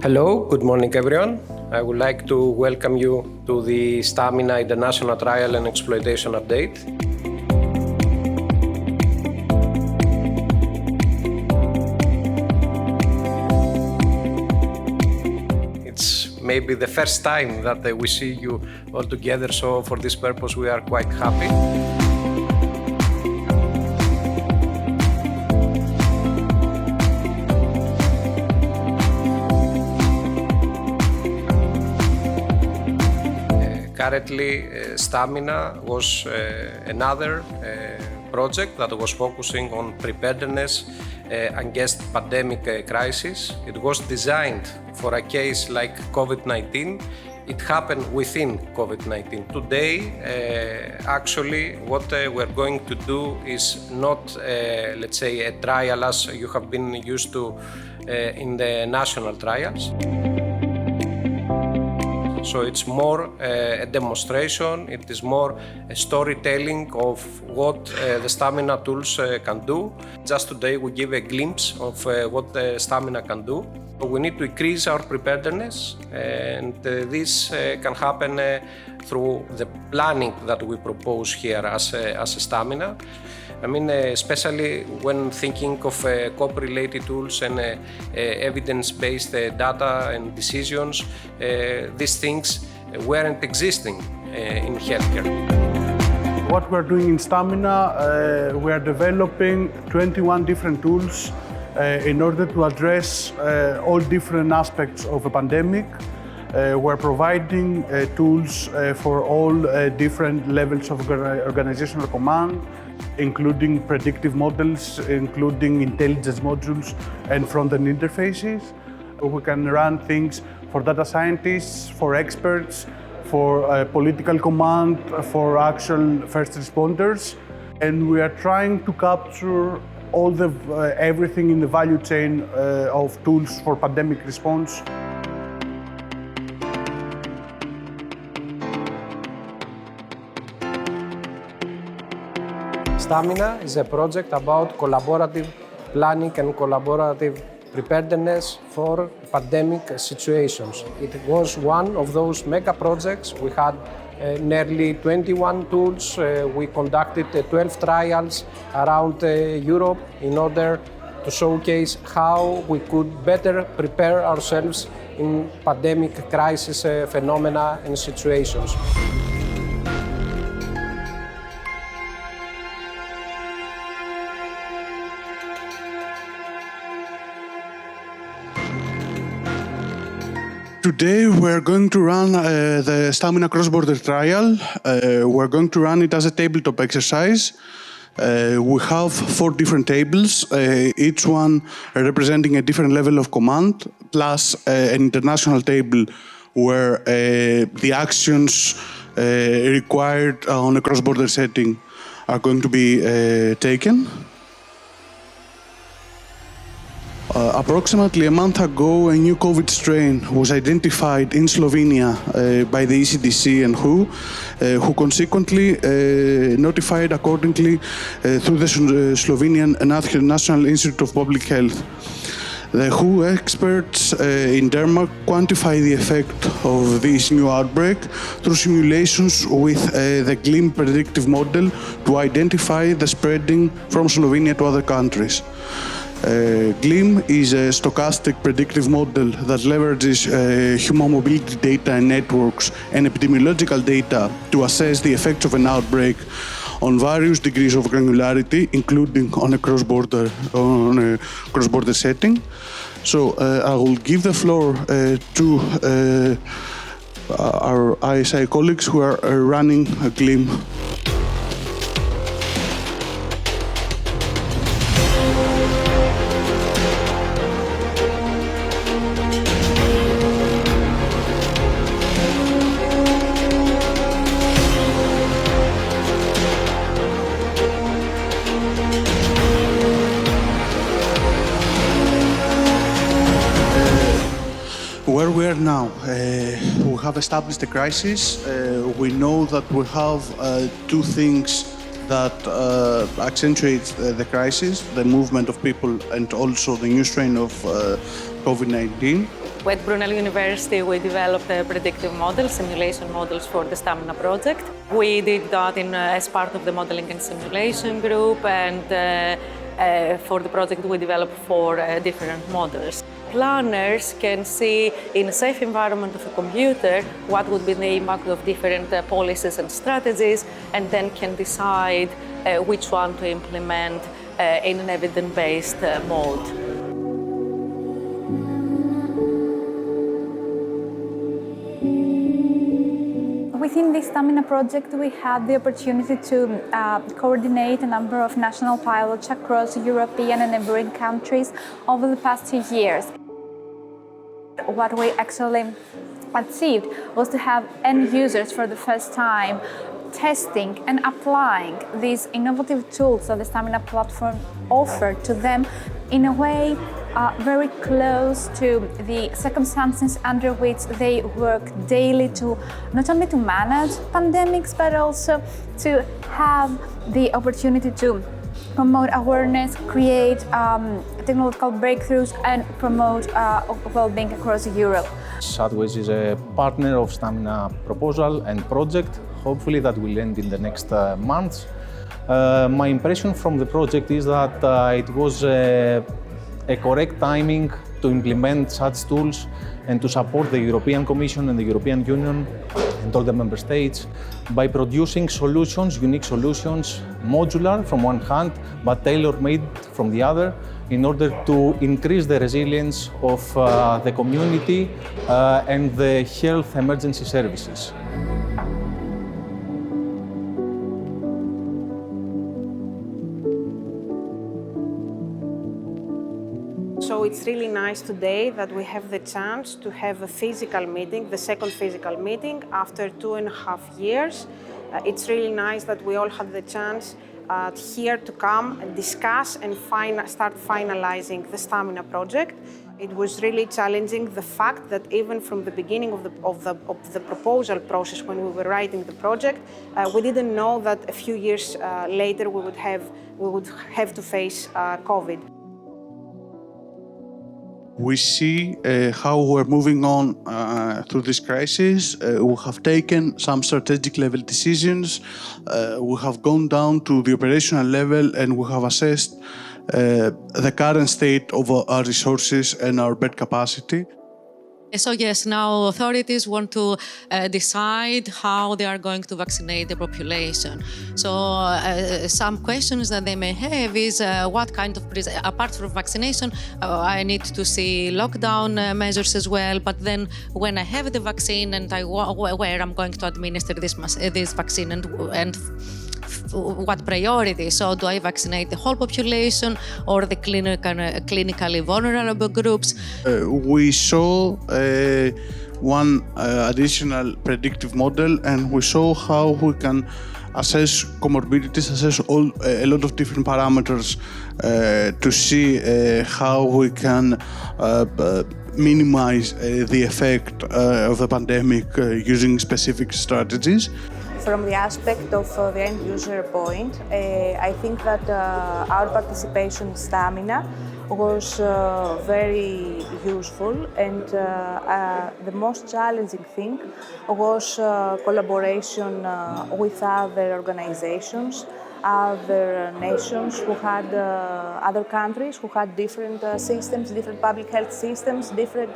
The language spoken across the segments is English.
Hello, good morning everyone. I would like to welcome you to the STAMINA International Trial and Exploitation Update. It's maybe the first time that we see you all together, so for this purpose we are quite happy. Currently, STAMINA was another project that was focusing on preparedness against pandemic crisis. It was designed for a case like COVID-19. It happened within COVID-19. Today, actually, what we're going to do is not, let's say, a trial as you have been used to in the national trials. So it's more a demonstration, it is more a storytelling of what the STAMINA tools can do. Just today we give a glimpse of what the STAMINA can do. We need to increase our preparedness, and this can happen through the planning that we propose here as a STAMINA. I mean, especially when thinking of COP-related tools and evidence-based data and decisions, these things weren't existing in healthcare. What we're doing in STAMINA, we are developing 21 different tools in order to address all different aspects of a pandemic. We're providing tools for all different levels of organizational command, including predictive models, including intelligence modules and front-end interfaces. We can run things for data scientists, for experts, for political command, for actual first responders. And we are trying to capture all everything in the value chain of tools for pandemic response. STAMINA is a project about collaborative planning and collaborative preparedness for pandemic situations. It was one of those mega projects. We had nearly 21 tools. We conducted 12 trials around Europe in order to showcase how we could better prepare ourselves in pandemic crisis phenomena and situations. Today we're going to run the STAMINA cross-border trial. We're going to run it as a tabletop exercise. We have 4 different tables, each one representing a different level of command, plus an international table where the actions required on a cross-border setting are going to be taken. Approximately a month ago, a new COVID strain was identified in Slovenia by the ECDC and WHO consequently notified accordingly through the Slovenian National Institute of Public Health. The WHO experts in Denmark quantify the effect of this new outbreak through simulations with the GLIM predictive model to identify the spreading from Slovenia to other countries. GLIM is a stochastic predictive model that leverages human mobility data and networks and epidemiological data to assess the effects of an outbreak on various degrees of granularity, including on a cross-border setting. So I will give the floor to our ISI colleagues who are running GLIM. Where we are now, we have established a crisis. We know that we have 2 things that accentuate the crisis, the movement of people and also the new strain of COVID-19. At Brunel University, we developed predictive models, simulation models for the STAMINA project. We did that as part of the modeling and simulation group, and for the project we developed 4 different models. Planners can see in a safe environment of a computer what would be the impact of different policies and strategies, and then can decide which one to implement in an evidence-based mode. Within the STAMINA project, we had the opportunity to coordinate a number of national pilots across European and neighboring countries over the past 2 years. What we actually achieved was to have end users for the first time testing and applying these innovative tools that the STAMINA platform offered to them in a way very close to the circumstances under which they work daily, to not only to manage pandemics but also to have the opportunity to promote awareness, create technological breakthroughs, and promote well-being across Europe. Sadways is a partner of STAMINA proposal and project, hopefully that will end in the next months. My impression from the project is that it was a correct timing to implement such tools and to support the European Commission and the European Union and all the member states by producing solutions, unique solutions, modular from one hand, but tailor-made from the other, in order to increase the resilience of the community and the health emergency services. So it's really nice today that we have the chance to have a physical meeting, the second physical meeting after 2.5 years. It's really nice that we all had the chance here to come and discuss and start finalizing the STAMINA project. It was really challenging, the fact that even from the beginning of the proposal process, when we were writing the project, we didn't know that a few years later we would have to face COVID. We see how we're moving on through this crisis. We have taken some strategic level decisions. We have gone down to the operational level, and we have assessed the current state of our resources and our bed capacity. So yes, now authorities want to decide how they are going to vaccinate the population. So some questions that they may have is what kind of, apart from vaccination, I need to see lockdown measures as well, but then when I have the vaccine and where I'm going to administer this vaccine and what priority? So do I vaccinate the whole population or the clinically vulnerable groups? We saw one additional predictive model, and we saw how we can assess comorbidities, assess a lot of different parameters to see how we can minimize the effect of the pandemic using specific strategies. From the aspect of the end user point, I think that our participation in STAMINA was very useful, and the most challenging thing was collaboration with other organizations, other nations who had, other countries who had different systems, different public health systems, different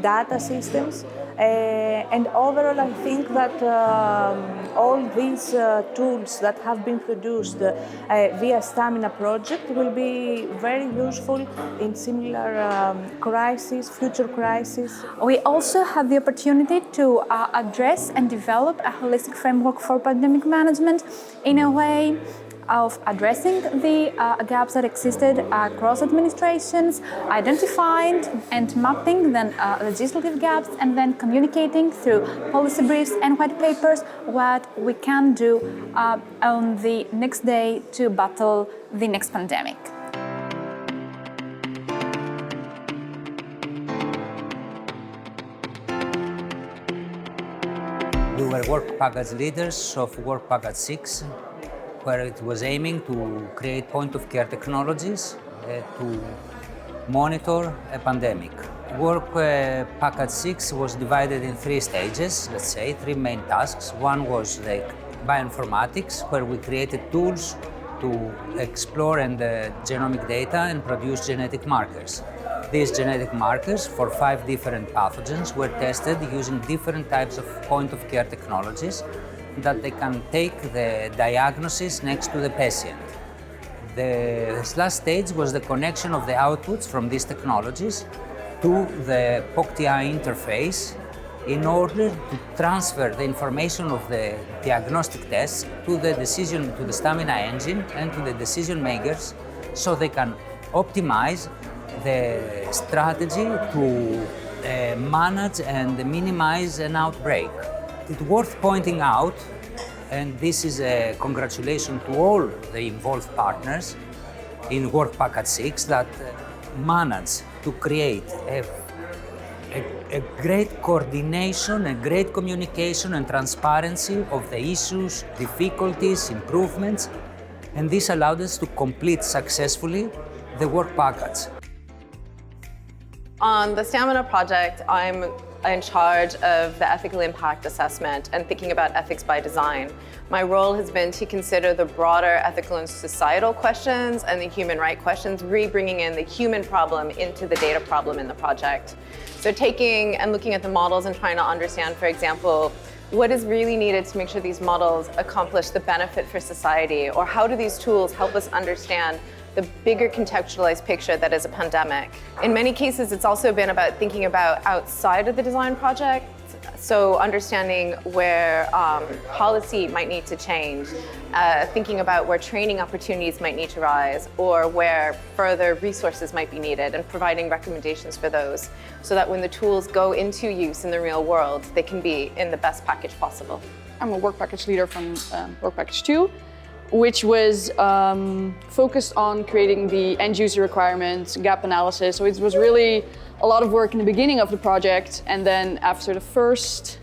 data systems. And overall, I think that all these tools that have been produced via STAMINA project will be very useful in similar crises, future crises. We also had the opportunity to address and develop a holistic framework for pandemic management in a way of addressing the gaps that existed across administrations, identifying and mapping then legislative gaps, and then communicating through policy briefs and white papers what we can do on the next day to battle the next pandemic. We were work package leaders of work package 6, where it was aiming to create point-of-care technologies to monitor a pandemic. Work package 6 was divided in 3 stages, let's say, 3 main tasks. One was like bioinformatics, where we created tools to explore genomic data and produce genetic markers. These genetic markers for 5 different pathogens were tested using different types of point-of-care technologies that they can take the diagnosis next to the patient. This last stage was the connection of the outputs from these technologies to the POC-TI interface in order to transfer the information of the diagnostic tests to the STAMINA engine and to the decision makers so they can optimize the strategy to manage and minimize an outbreak. It's worth pointing out, and this is a congratulation to all the involved partners in Work Package 6 that managed to create a great coordination, a great communication and transparency of the issues, difficulties, improvements, and this allowed us to complete successfully the work package. On the STAMINA project, I'm in charge of the ethical impact assessment and thinking about ethics by design. My role has been to consider the broader ethical and societal questions and the human right questions, bringing in the human problem into the data problem in the project. So taking and looking at the models and trying to understand, for example, what is really needed to make sure these models accomplish the benefit for society, or how do these tools help us understand the bigger contextualized picture that is a pandemic. In many cases, it's also been about thinking about outside of the design project, so understanding where policy might need to change, thinking about where training opportunities might need to rise, or where further resources might be needed, and providing recommendations for those, so that when the tools go into use in the real world, they can be in the best package possible. I'm a work package leader from Work Package 2, which was focused on creating the end user requirements, gap analysis. So it was really a lot of work in the beginning of the project, and then after the first,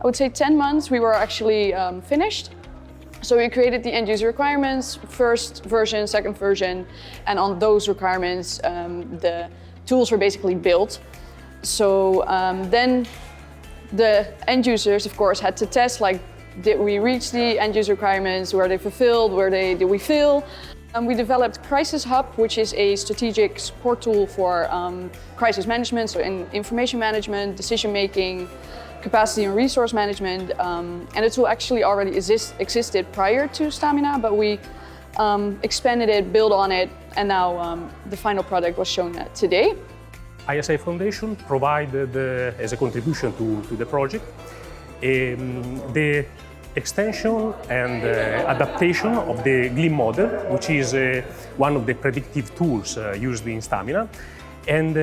I would say 10 months, we were actually finished. So we created the end user requirements, first version, second version, and on those requirements, the tools were basically built. So then the end users, of course, had to test, like, did we reach the end user requirements? Were they fulfilled? Did we fail? We developed Crisis Hub, which is a strategic support tool for crisis management, so in information management, decision making, capacity and resource management. And the tool actually already existed prior to STAMINA, but we expanded it, built on it, and now the final product was shown today. ISI Foundation provided, as a contribution to the project, the extension and adaptation of the GLIM model, which is one of the predictive tools used in STAMINA, and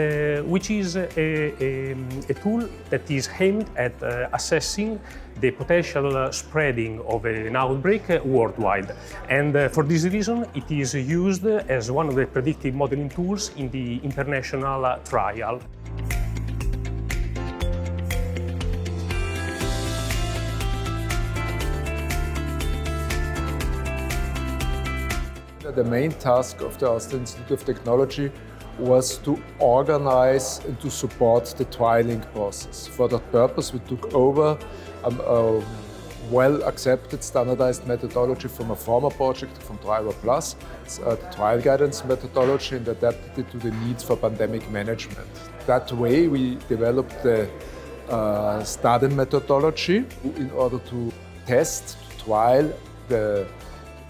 which is a tool that is aimed at assessing the potential spreading of an outbreak worldwide. And for this reason, it is used as one of the predictive modeling tools in the international trial. The main task of the Austrian Institute of Technology was to organize and to support the trialing process. For that purpose, we took over a well-accepted standardized methodology from a former project from Driver Plus, the trial guidance methodology, and adapted it to the needs for pandemic management. That way, we developed the study methodology in order to test, to trial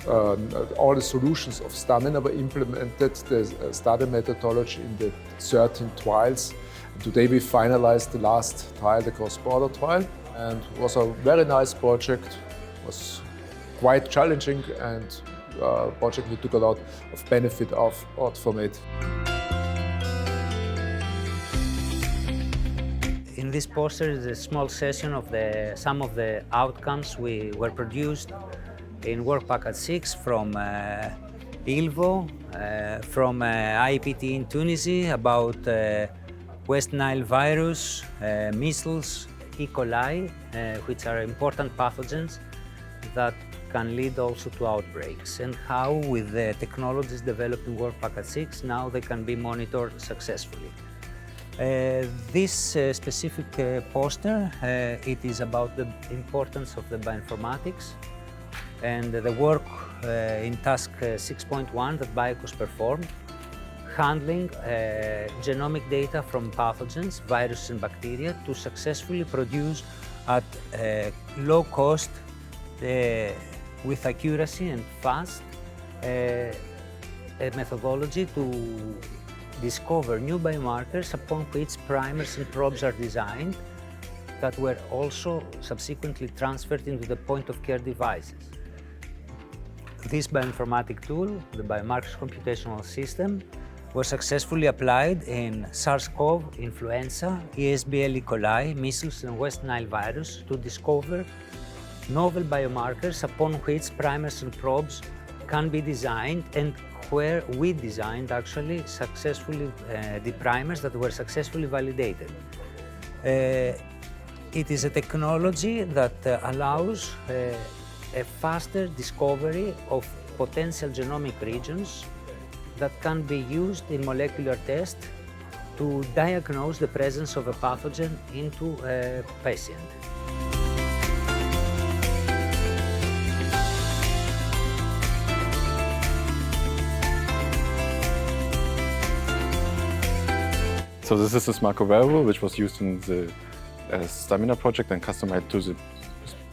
all the solutions of STAMINA were implemented, the study methodology in the 13 trials. Today we finalized the last trial, the cross-border trial, and it was a very nice project. It was quite challenging, and a project we took a lot of benefit out from it. In this poster is a small session of some of the outcomes we were produced in Work Package 6 from ILVO, from IPT in Tunisia about West Nile virus, measles, E. coli, which are important pathogens that can lead also to outbreaks, and how with the technologies developed in Work Package 6 now they can be monitored successfully. This specific poster, it is about the importance of the bioinformatics and the work in task 6.1 that BIOCOS performed, handling genomic data from pathogens, viruses and bacteria to successfully produce at low cost, with accuracy and fast, a methodology to discover new biomarkers upon which primers and probes are designed that were also subsequently transferred into the point-of-care devices. This bioinformatic tool, the biomarkers computational system, was successfully applied in SARS-CoV, influenza, ESBL E. coli, measles and West Nile virus to discover novel biomarkers upon which primers and probes can be designed, and where we designed actually successfully the primers that were successfully validated. It is a technology that allows a faster discovery of potential genomic regions that can be used in molecular tests to diagnose the presence of a pathogen into a patient. So this is a SMARCO wearable which was used in the STAMINA project and customized to the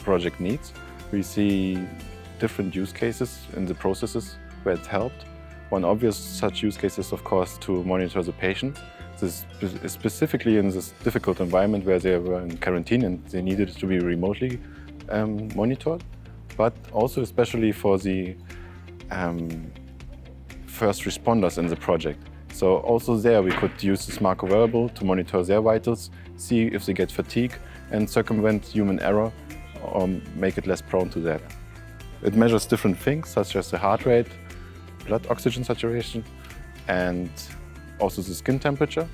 project needs. We see different use cases in the processes where it helped. One obvious such use case is, of course, to monitor the patient. This is specifically in this difficult environment where they were in quarantine and they needed to be remotely monitored, but also especially for the first responders in the project. So also there we could use the SMARCO wearable to monitor their vitals, see if they get fatigue and circumvent human error or make it less prone to that. It measures different things such as the heart rate, blood oxygen saturation and also the skin temperature.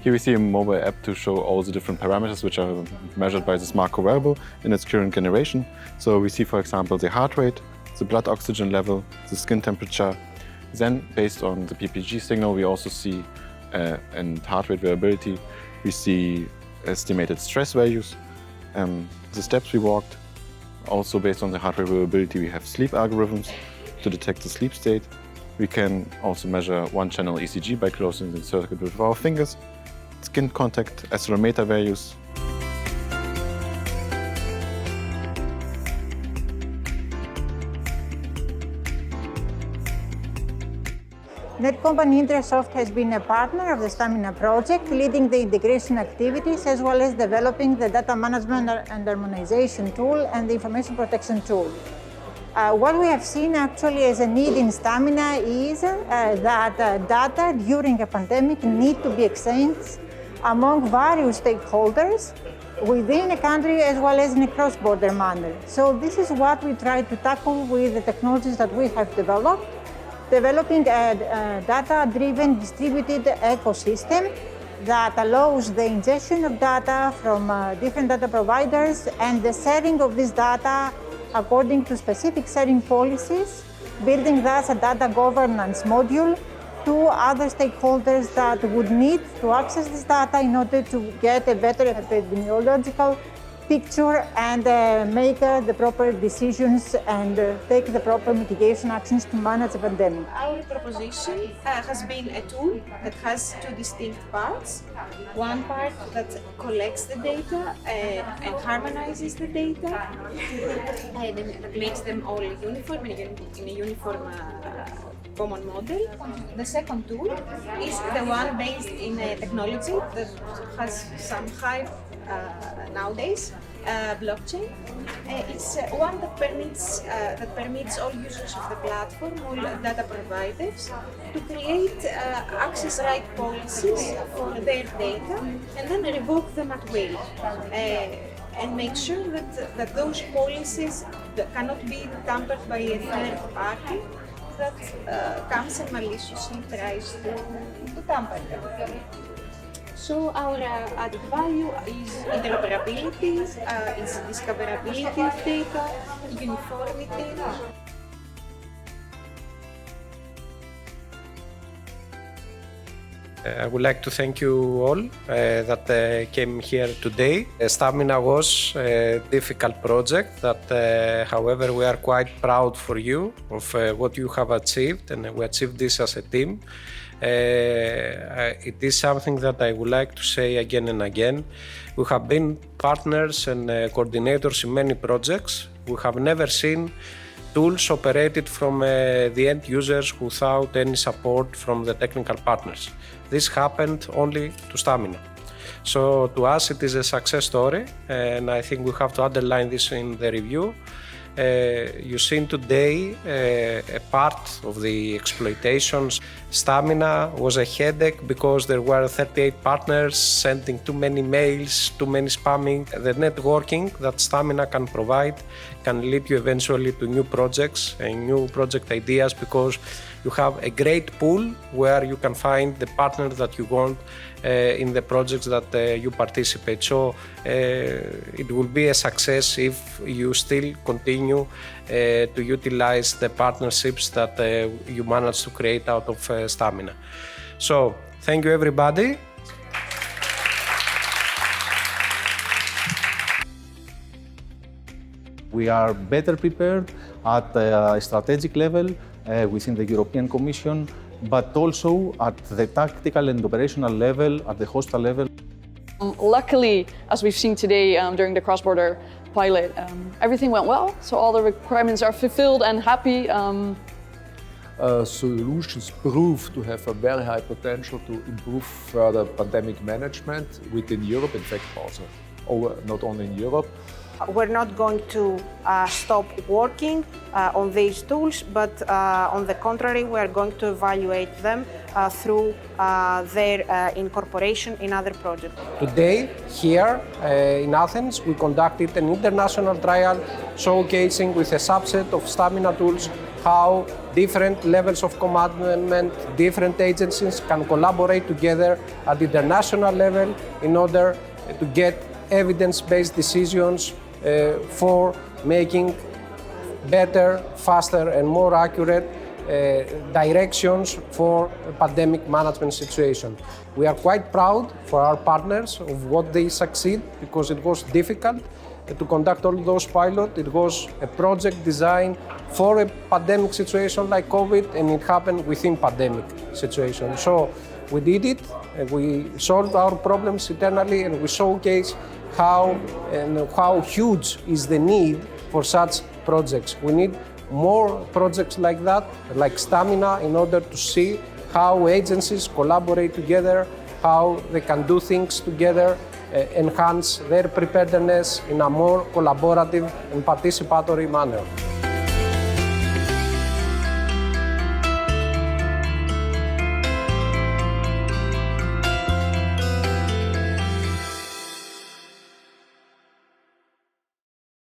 Here we see a mobile app to show all the different parameters which are measured by the SMARCO wearable in its current generation. So we see, for example, the heart rate, the blood oxygen level, the skin temperature. Then, based on the PPG signal, we also see and heart rate variability, we see estimated stress values, the steps we walked. Also, based on the heart rate variability, we have sleep algorithms to detect the sleep state. We can also measure one-channel ECG by closing the circuit with our fingers, skin contact, accelerometer values. Netcompany Intersoft has been a partner of the STAMINA project, leading the integration activities as well as developing the data management and harmonization tool and the information protection tool. What we have seen actually as a need in STAMINA is that data during a pandemic need to be exchanged among various stakeholders within a country as well as in a cross-border manner. So this is what we try to tackle with the technologies that we have developed, developing a data-driven distributed ecosystem that allows the ingestion of data from different data providers and the sharing of this data according to specific sharing policies, building thus a data governance module to other stakeholders that would need to access this data in order to get a better epidemiological picture and make the proper decisions and take the proper mitigation actions to manage the pandemic. Our proposition has been a tool that has two distinct parts. One part that collects the data and harmonizes the data and that makes them all uniform in a uniform common model. The second tool is the one based in a technology that has some hype nowadays, blockchain. It's one that permits all users of the platform, all data providers, to create access right policies for their data and then revoke them at will. And make sure that those policies cannot be tampered by a third party that comes and maliciously tries to tamper them. So our added value is interoperability, is discoverability of data, uniformity. I would like to thank you all that came here today. STAMINA was a difficult project that, however, we are quite proud for you of what you have achieved, and we achieved this as a team. It is something that I would like to say again and again. We have been partners and coordinators in many projects. We have never seen tools operated from the end users without any support from the technical partners. This happened only to STAMINA. So to us it is a success story, and I think we have to underline this in the review. You've seen today a part of the exploitations. STAMINA was a headache because there were 38 partners sending too many mails, too many spamming. The networking that STAMINA can provide can lead you eventually to new projects and new project ideas, because you have a great pool where you can find the partner that you want in the projects that you participate. So it will be a success if you still continue to utilize the partnerships that you managed to create out of STAMINA. So thank you everybody. We are better prepared at a strategic level within the European Commission, but also at the tactical and operational level, at the hospital level. Luckily, as we've seen today during the cross-border pilot, everything went well, so all the requirements are fulfilled and happy. Solutions prove to have a very high potential to improve further pandemic management within Europe, in fact also not only in Europe. We're not going to stop working on these tools, but on the contrary, we're going to evaluate them through their incorporation in other projects. Today, here in Athens, we conducted an international trial showcasing with a subset of STAMINA tools how different levels of commandment, different agencies can collaborate together at the international level in order to get evidence-based decisions for making better, faster and more accurate directions for a pandemic management situation. We are quite proud for our partners of what they succeed, because it was difficult to conduct all those pilots. It was a project designed for a pandemic situation like COVID, and it happened within pandemic situation. So we did it, and we solved our problems internally, and we showcase how huge is the need for such projects. We need more projects like that, like STAMINA, in order to see how agencies collaborate together, how they can do things together, enhance their preparedness in a more collaborative and participatory manner.